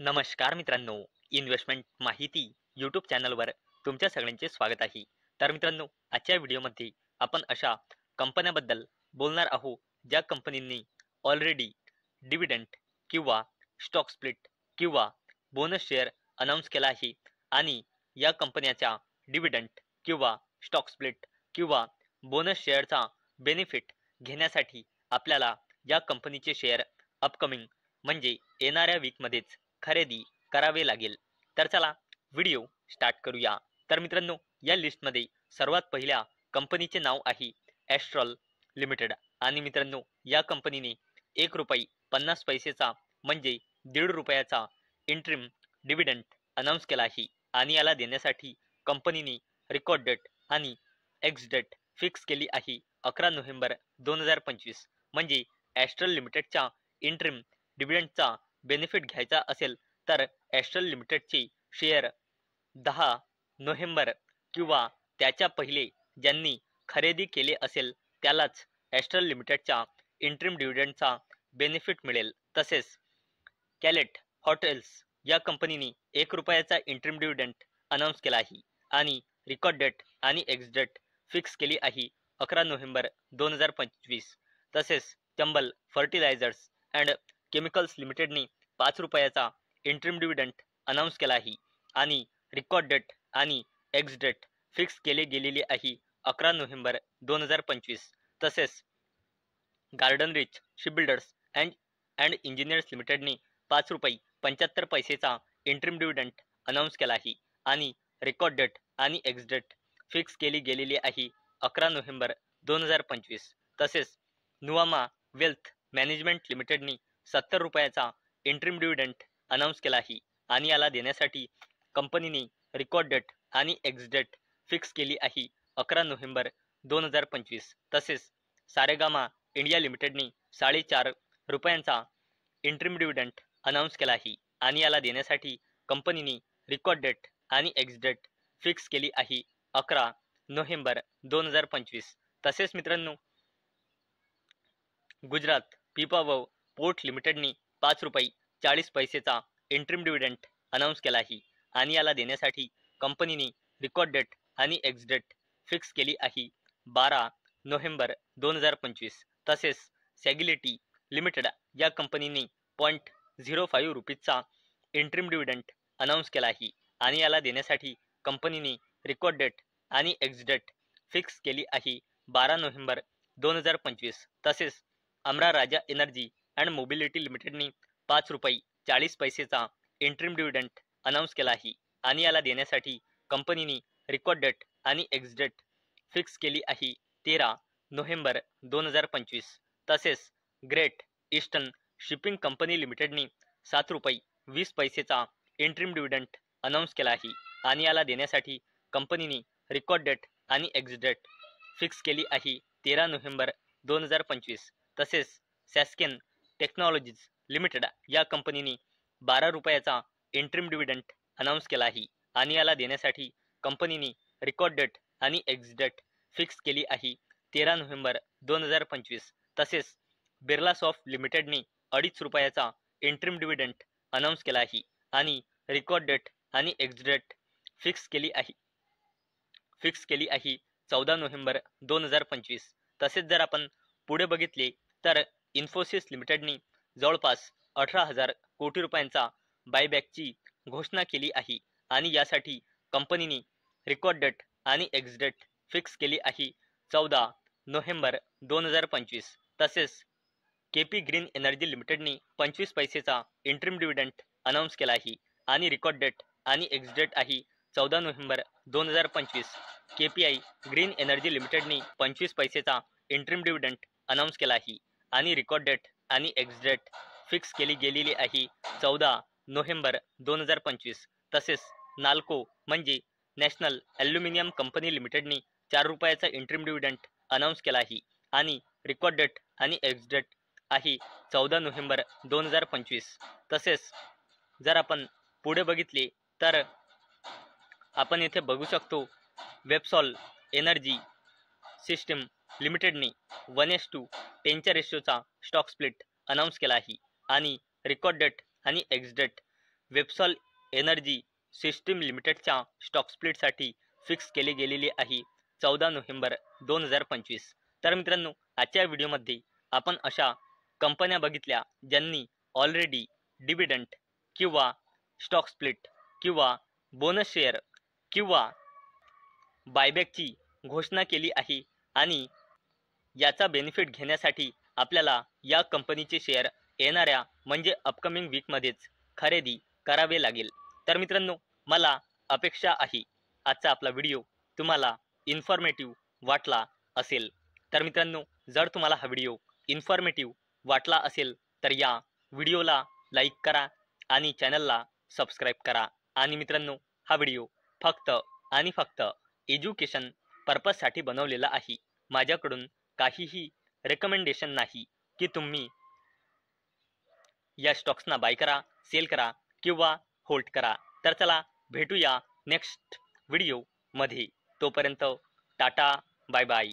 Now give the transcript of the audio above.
नमस्कार मित्रांनो, इन्व्हेस्टमेंट माहिती यूट्यूब चॅनलवर तुमच्या सगळ्यांचे स्वागत आहे. तर मित्रांनो, आजच्या व्हिडिओमध्ये आपण अशा कंपन्याबद्दल बोलणार आहोत ज्या कंपनींनी ऑलरेडी डिव्हिडंड किंवा स्टॉक स्प्लिट किंवा बोनस शेअर अनाऊन्स केला आहे आणि या कंपन्याच्या डिव्हिडंड किंवा स्टॉक स्प्लिट किंवा बोनस शेअरचा बेनिफिट घेण्यासाठी आपल्याला या कंपनीचे शेअर अपकमिंग म्हणजे येणाऱ्या वीकमध्येच खरेदी करावे लागेल. तर चला व्हिडिओ स्टार्ट करूया. तर मित्रांनो, या लिस्टमध्ये सर्वात पहिल्या कंपनीचे नाव आहे ॲस्ट्रल लिमिटेड आणि मित्रांनो, या कंपनीने 1 रुपये 50 पैसेचा म्हणजे 1.5 रुपयाचा इंटरिम डिव्हिडंड अनाऊन्स केला आहे आणि याला देण्यासाठी कंपनीने रेकॉर्ड डेट आणि एक्स डेट फिक्स केली आहे 11 नोव्हेंबर 2025. म्हणजे ॲस्ट्रल लिमिटेडच्या इंटरिम डिव्हिडंडचा बेनिफिट घ्यायचा असेल तर ॲस्ट्रल लिमिटेडचे शेअर 10 नोव्हेंबर किंवा त्याच्या पहिले ज्यांनी खरेदी केले असेल त्यालाच ॲस्ट्रल लिमिटेडच्या इंटरिम डिव्हिडंडचा बेनिफिट मिळेल. तसेच कॅलेट हॉटेल्स या कंपनीने 1 रुपयाचा इंटरिम डिव्हिडंड अनाऊन्स केला आहे आणि रेकॉर्ड डेट आणि एक्स डेट फिक्स केली आहे 11 नोव्हेंबर 2025. तसेच चंबल फर्टिलायझर्स अँड केमिकल्स लिमिटेडने 5 रुपयाचा इंटरिम डिव्हिडंड अनाऊन्स केला आहे आणि रेकॉर्ड डेट आणि एक्स डेट फिक्स केले गेलेले आहे 11 नोव्हेंबर 2025. तसेच garden reach shipbuilders and engineers लिमिटेडने 5 रुपये 75 पैसेचा इंटरिम डिव्हिडंड अनाऊन्स केला आहे आणि रेकॉर्ड डेट आणि एक्स डेट फिक्स केली गेलेली आहे 11 नोव्हेंबर 2025. तसेच नुवामा वेल्थ मॅनेजमेंट लिमिटेडने 70 रुपयाचा इंटरिम डिव्हिडंड अनाऊन्स केला आहे आणि याला देण्यासाठी कंपनीने रेकॉर्ड डेट आणि एक्स डेट फिक्स केली आहे 11 नोव्हेंबर 2025. तसेच सारेगामा इंडिया लिमिटेडने 4.5 रुपयांचा इंटरिम डिव्हिडंड अनाऊन्स केला आहे आणि याला देण्यासाठी कंपनीने रेकॉर्ड डेट आणि एक्स डेट फिक्स केली आहे 11 नोव्हेंबर 2025. तसेच मित्रांनो, गुजरात पीपावाव पोर्ट लिमिटेडने 5 रुपये 40 पैसेचा इंटरिम डिव्हिडंड अनाऊन्स केला आहे आणि याला देण्यासाठी कंपनीने रेकॉर्ड डेट आणि एक्स डेट फिक्स केली आहे 12 नोव्हेंबर 2025. तसेच सॅगिलिटी लिमिटेड या कंपनीने 0.05 रुपीजचा इंटरिम डिव्हिडंड अनाऊन्स केला आहे आणि याला देण्यासाठी कंपनीने रेकॉर्ड डेट आणि एक्स डेट फिक्स केली आहे 12 नोव्हेंबर 2025. तसेच अमरा राजा एनर्जी अँड मोबिलिटी लिमिटेडने 5 रुपये 40 पैसेचा इंटरिम डिव्हिडंड अनाऊन्स केला आहे आणि याला देण्यासाठी कंपनीने रेकॉर्ड डेट आणि एक्स डेट फिक्स केली आहे 13 नोव्हेंबर 2025. तसेच ग्रेट ईस्टर्न शिपिंग कंपनी लिमिटेडने 7 रुपये 20 पैसेचा इंटरिम डिव्हिडंड अनाऊन्स केला आहे आणि याला देण्यासाठी कंपनीने रेकॉर्ड डेट आणि एक्स डेट फिक्स केली आहे 13 नोव्हेंबर 2025. तसेच सॅस्केन टेक्नॉलॉजीज लिमिटेड या कंपनीने 12 रुपयाचा इंटरिम डिव्हिडंड अनाऊन्स केला आहे आणि याला देण्यासाठी कंपनीने रेकॉर्ड डेट आणि एक्स डेट फिक्स केली आहे 13 नोव्हेंबर 2025. तसेच बिर्ला सॉफ्ट लिमिटेडने 2.5 रुपयाचा इंटरिम डिव्हिडंड अनाऊन्स केला आहे आणि रेकॉर्ड डेट आणि एक्स डेट फिक्स केली आहे 14 नोव्हेंबर 2025. तसेच जर आपण पुढे बघितले तर इन्फोसिस लिमिटेडने जवळपास 18,000 कोटी रुपयांचा बायबॅकची घोषणा केली आहे आणि यासाठी कंपनीने रेकॉर्ड डेट आणि एक्स डेट फिक्स केली आहे 14 नोव्हेंबर 2025. तसेच केपी ग्रीन एनर्जी लिमिटेडने 25 पैसेचा इंटरिम डिव्हिडंड अनाऊन्स केला आहे आणि रेकॉर्ड डेट आणि एक्स डेट आहे 14 नोव्हेंबर 2025. केपीआय ग्रीन एनर्जी लिमिटेडने 25 पैसेचा इंटरिम डिव्हिडंड अनाऊन्स केला आहे आणि रेकॉर्ड डेट आणि एक्स डेट फिक्स केली गेलेली आहे 14 नोव्हेंबर 2025. तसेच नाल्को म्हणजे नॅशनल ॲल्युमिनियम कंपनी लिमिटेडने 4 रुपयाचा इंटरिम डिव्हिडंड अनाऊन्स केला आहे आणि रेकॉर्ड डेट आणि एक्स डेट आहे 14 नोव्हेंबर 2025. तसेच जर आपण पुढे बघितले तर आपण येथे बघू शकतो वेबसॉल एनर्जी सिस्टीम लिमिटेडने 1:10 रेशोचा स्टॉक स्प्लिट अनाऊन्स केला आहे आणि रेकॉर्ड डेट आणि ex date Websol energy system लिमिटेडच्या स्टॉक स्प्लिटसाठी फिक्स केली गेलेली आहे 14 नोव्हेंबर 2025. तर मित्रांनो, आजच्या व्हिडिओमध्ये आपण अशा कंपन्या बघितल्या ज्यांनी ऑलरेडी डिव्हिडंड किंवा स्टॉक स्प्लिट किंवा बोनस शेअर किंवा बायबॅकची घोषणा केली आहे आणि याचा बेनिफिट घेण्यासाठी आपल्याला या कंपनीचे शेअर येणाऱ्या म्हणजे अपकमिंग वीकमध्येच खरेदी करावे लागेल. तर मित्रांनो, मला अपेक्षा आहे आजचा आपला व्हिडिओ तुम्हाला इन्फॉर्मेटिव्ह वाटला असेल. तर मित्रांनो, जर तुम्हाला हा व्हिडिओ इन्फॉर्मेटिव्ह वाटला असेल तर या व्हिडिओला लाईक करा आणि चॅनलला सबस्क्राईब करा. आणि मित्रांनो, हा व्हिडिओ फक्त आणि फक्त एज्युकेशन पर्पजसाठी बनवलेला आहे. माझ्याकडून काहीही रेकमेंडेशन नाही की तुम्ही या स्टॉक्सना बाय करा, सेल करा किंवा होल्ड करा. तर चला भेटूया नेक्स्ट व्हिडिओमध्ये. तोपर्यंत टाटा, बाय बाय.